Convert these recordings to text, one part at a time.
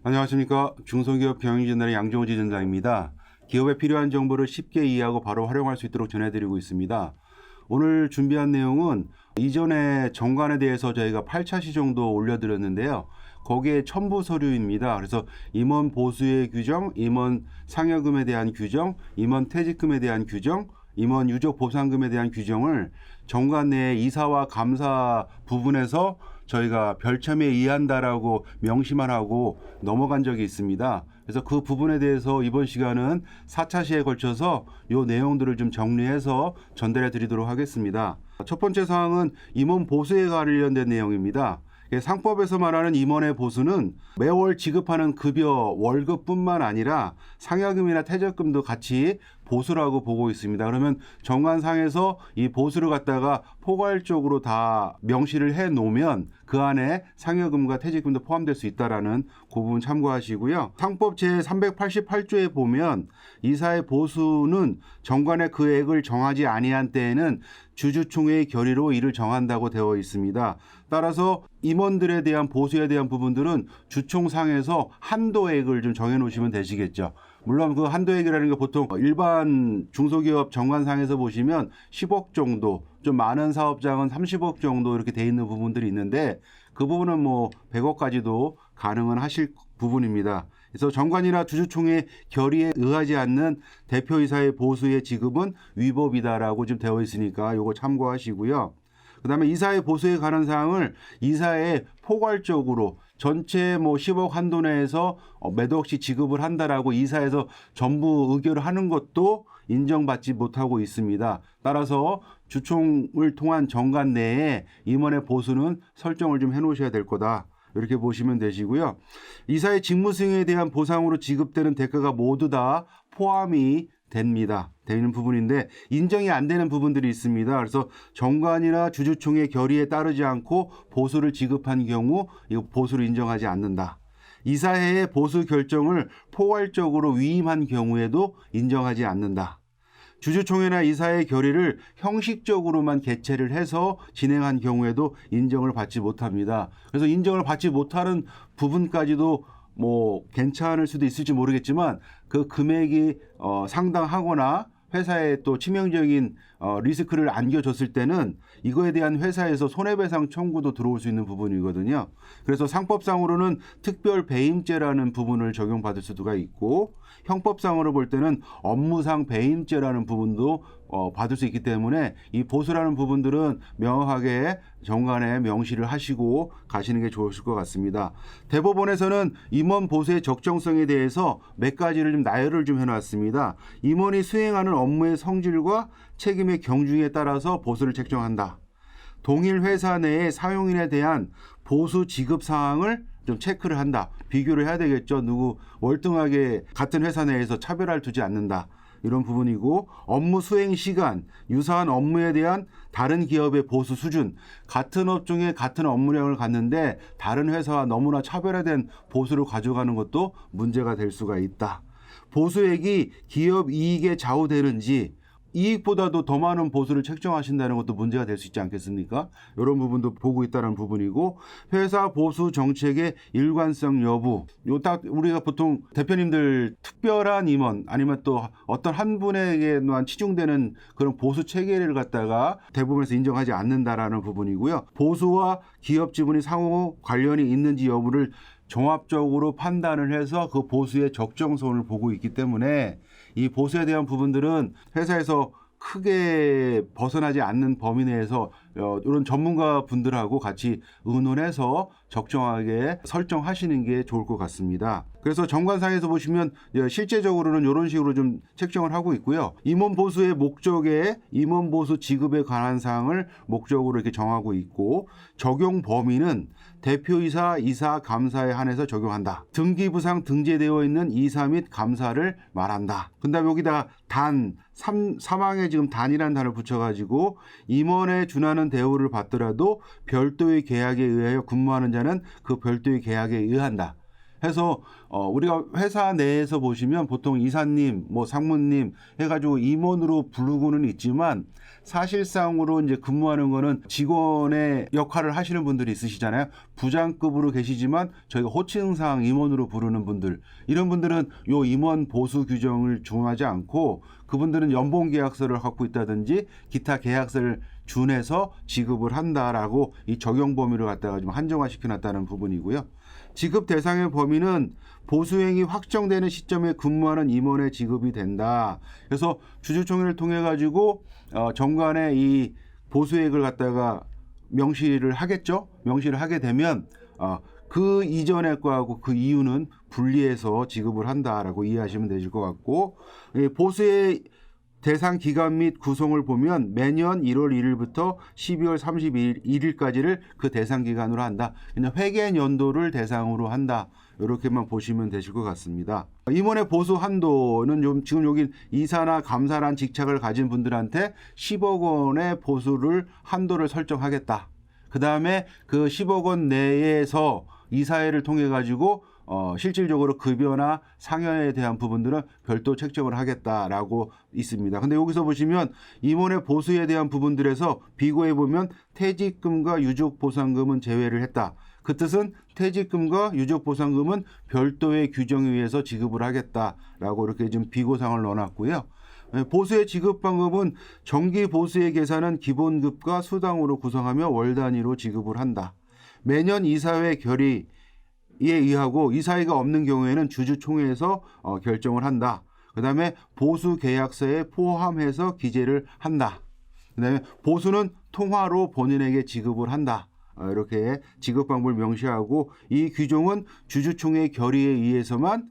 안녕하십니까. 중소기업 경영진단의 양정호 지점장입니다. 기업에 필요한 정보를 쉽게 이해하고 바로 활용할 수 있도록 전해드리고 있습니다. 오늘 준비한 내용은 이전에 정관에 대해서 저희가 8차시 정도 올려드렸는데요. 거기에 첨부 서류입니다. 그래서 임원 보수의 규정, 임원 상여금에 대한 규정, 임원 퇴직금에 대한 규정, 임원 유족 보상금에 대한 규정을 정관 내에 이사와 감사 부분에서 저희가 별첨에 의한다라고 명시만 하고 넘어간 적이 있습니다. 그래서 그 부분에 대해서 이번 시간은 4차 시에 걸쳐서 이 내용들을 좀 정리해서 전달해 드리도록 하겠습니다. 첫 번째 사항은 임원 보수에 관련된 내용입니다. 상법에서 말하는 임원의 보수는 매월 지급하는 급여, 월급뿐만 아니라 상여금이나 퇴직금도 같이 보수라고 보고 있습니다. 그러면 정관상에서 이 보수를 갖다가 포괄적으로 다 명시를 해 놓으면 그 안에 상여금과 퇴직금도 포함될 수 있다라는 그 부분 참고하시고요. 상법 제388조에 보면 이사의 보수는 정관에 그 액을 정하지 아니한 때에는 주주총회의 결의로 이를 정한다고 되어 있습니다. 따라서 임원들에 대한 보수에 대한 부분들은 주총상에서 한도액을 좀 정해 놓으시면 되시겠죠. 물론 그 한도액이라는 게 보통 일반 중소기업 정관상에서 보시면 10억 정도, 좀 많은 사업장은 30억 정도 이렇게 돼 있는 부분들이 있는데 그 부분은 뭐 100억까지도 가능은 하실 부분입니다. 그래서 정관이나 주주총회 결의에 의하지 않는 대표이사의 보수의 지급은 위법이다라고 좀 되어 있으니까 이거 참고하시고요. 그다음에 이사의 보수에 관한 사항을 이사의 포괄적으로 전체 뭐 10억 한도 내에서 몇 억씩 지급을 한다라고 이사에서 전부 의결을 하는 것도 인정받지 못하고 있습니다. 따라서 주총을 통한 정관 내에 임원의 보수는 설정을 좀 해놓으셔야 될 거다. 이렇게 보시면 되시고요. 이사의 직무 수행에 대한 보상으로 지급되는 대가가 모두 다 포함이 됩니다. 되는 부분인데 인정이 안 되는 부분들이 있습니다. 그래서 정관이나 주주총회 결의에 따르지 않고 보수를 지급한 경우 이 보수를 인정하지 않는다. 이사회의 보수 결정을 포괄적으로 위임한 경우에도 인정하지 않는다. 주주총회나 이사의 결의를 형식적으로만 개최를 해서 진행한 경우에도 인정을 받지 못합니다. 그래서 인정을 받지 못하는 부분까지도 뭐 괜찮을 수도 있을지 모르겠지만 그 금액이 상당하거나 회사에 또 치명적인 리스크를 안겨줬을 때는 이거에 대한 회사에서 손해배상 청구도 들어올 수 있는 부분이거든요. 그래서 상법상으로는 특별 배임죄라는 부분을 적용받을 수가 있고 형법상으로 볼 때는 업무상 배임죄라는 부분도 받을 수 있기 때문에 이 보수라는 부분들은 명확하게 정관에 명시를 하시고 가시는 게 좋으실 것 같습니다. 대법원에서는 임원 보수의 적정성에 대해서 몇 가지를 좀 나열을 좀 해놨습니다. 임원이 수행하는 업무의 성질과 책임의 경중에 따라서 보수를 책정한다. 동일 회사 내의 사용인에 대한 보수 지급 사항을 좀 체크를 한다. 비교를 해야 되겠죠. 누구 월등하게 같은 회사 내에서 차별화를 두지 않는다. 이런 부분이고 업무 수행 시간, 유사한 업무에 대한 다른 기업의 보수 수준, 같은 업종에 같은 업무량을 갖는데 다른 회사와 너무나 차별화된 보수를 가져가는 것도 문제가 될 수가 있다. 보수액이 기업 이익에 좌우되는지 이익보다도 더 많은 보수를 책정하신다는 것도 문제가 될 수 있지 않겠습니까? 이런 부분도 보고 있다는 부분이고 회사 보수 정책의 일관성 여부 요 딱 우리가 보통 대표님들 특별한 임원 아니면 또 어떤 한 분에게만 치중되는 그런 보수 체계를 갖다가 대부분에서 인정하지 않는다라는 부분이고요. 보수와 기업 지분이 상호 관련이 있는지 여부를 종합적으로 판단을 해서 그 보수의 적정선을 보고 있기 때문에 이 보수에 대한 부분들은 회사에서 크게 벗어나지 않는 범위 내에서 이런 전문가 분들하고 같이 의논해서 적정하게 설정하시는 게 좋을 것 같습니다. 그래서 정관상에서 보시면 실제적으로는 이런 식으로 좀 책정을 하고 있고요. 임원 보수의 목적에 임원 보수 지급에 관한 사항을 목적으로 이렇게 정하고 있고 적용 범위는 대표이사, 이사, 감사에 한해서 적용한다. 등기부상 등재되어 있는 이사 및 감사를 말한다. 그다음에 여기다 단, 사망에 지금 단이라는 단어를 붙여가지고 임원에 준하는 대우를 받더라도 별도의 계약에 의하여 근무하는 자는 그 별도의 계약에 의한다. 해서 우리가 회사 내에서 보시면 보통 이사님, 뭐 상무님 해가지고 임원으로 부르고는 있지만 사실상으로 이제 근무하는 거는 직원의 역할을 하시는 분들이 있으시잖아요. 부장급으로 계시지만 저희가 호칭상 임원으로 부르는 분들, 이런 분들은 요 임원 보수 규정을 준하지 않고 그분들은 연봉 계약서를 갖고 있다든지 기타 계약서를 준해서 지급을 한다라고 이 적용 범위를 갖다가 좀 한정화시켜 놨다는 부분이고요. 지급 대상의 범위는 보수행위 확정되는 시점에 근무하는 임원의 지급이 된다. 그래서 주주총회를 통해 가지고 정관에 이 보수액을 갖다가 명시를 하겠죠. 명시를 하게 되면 그 이전의 거하고 그 이유는 분리해서 지급을 한다라고 이해하시면 되실 것 같고, 보수의 대상 기간 및 구성을 보면 매년 1월 1일부터 12월 31일까지를 그 대상 기간으로 한다. 그냥 회계 연도를 대상으로 한다. 이렇게만 보시면 되실 것 같습니다. 임원의 보수 한도는 좀 지금 여기 이사나 감사란 직책을 가진 분들한테 10억 원의 보수를 한도를 설정하겠다. 그 다음에 그 10억 원 내에서 이사회를 통해 가지고 실질적으로 급여나 상여에 대한 부분들은 별도 책정을 하겠다라고 있습니다. 근데 여기서 보시면 임원의 보수에 대한 부분들에서 비고에 보면 퇴직금과 유족보상금은 제외를 했다. 그 뜻은 퇴직금과 유족보상금은 별도의 규정에 의해서 지급을 하겠다라고 이렇게 좀 비고상을 넣어놨고요. 보수의 지급 방법은 정기 보수의 계산은 기본급과 수당으로 구성하며 월 단위로 지급을 한다. 매년 이사회 결의에 의하고 이사회가 없는 경우에는 주주총회에서 결정을 한다. 그 다음에 보수 계약서에 포함해서 기재를 한다. 그 다음에 보수는 통화로 본인에게 지급을 한다. 이렇게 지급 방법을 명시하고 이 규정은 주주총회 결의에 의해서만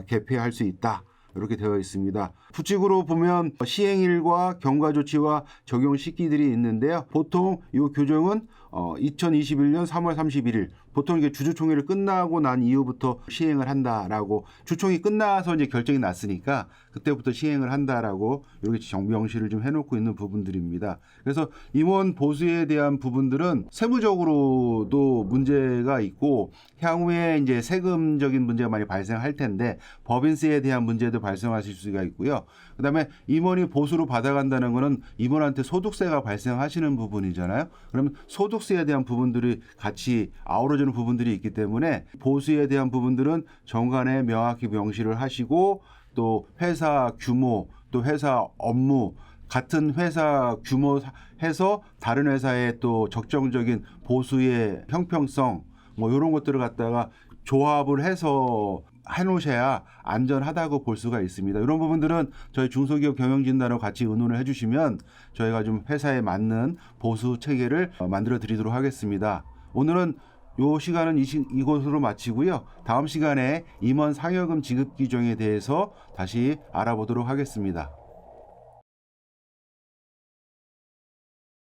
개폐할 수 있다. 이렇게 되어 있습니다. 규칙으로 보면 시행일과 경과조치와 적용 시기들이 있는데요. 보통 이 규정은 2021년 3월 31일 보통 이게 주주총회를 끝나고 난 이후부터 시행을 한다라고, 주총이 끝나서 이제 결정이 났으니까 그때부터 시행을 한다라고 이렇게 명시를 좀 해놓고 있는 부분들입니다. 그래서 임원 보수에 대한 부분들은 세무적으로도 문제가 있고 향후에 이제 세금적인 문제가 많이 발생할 텐데 법인세에 대한 문제도 발생하실 수가 있고요. 그다음에 임원이 보수로 받아간다는 거는 임원한테 소득세가 발생하시는 부분이잖아요. 그러면 소득세에 대한 부분들이 같이 아우러지는 부분들이 있기 때문에 보수에 대한 부분들은 정관에 명확히 명시를 하시고, 또 회사 규모, 또 회사 업무, 같은 회사 규모 해서 다른 회사에 또 적정적인 보수의 형평성 뭐 이런 것들을 갖다가 조합을 해서 해놓으셔야 안전하다고 볼 수가 있습니다. 이런 부분들은 저희 중소기업 경영진단으로 같이 의논을 해주시면 저희가 좀 회사에 맞는 보수 체계를 만들어 드리도록 하겠습니다. 오늘은 요 시간은 이곳으로 마치고요. 다음 시간에 임원 상여금 지급 규정에 대해서 다시 알아보도록 하겠습니다.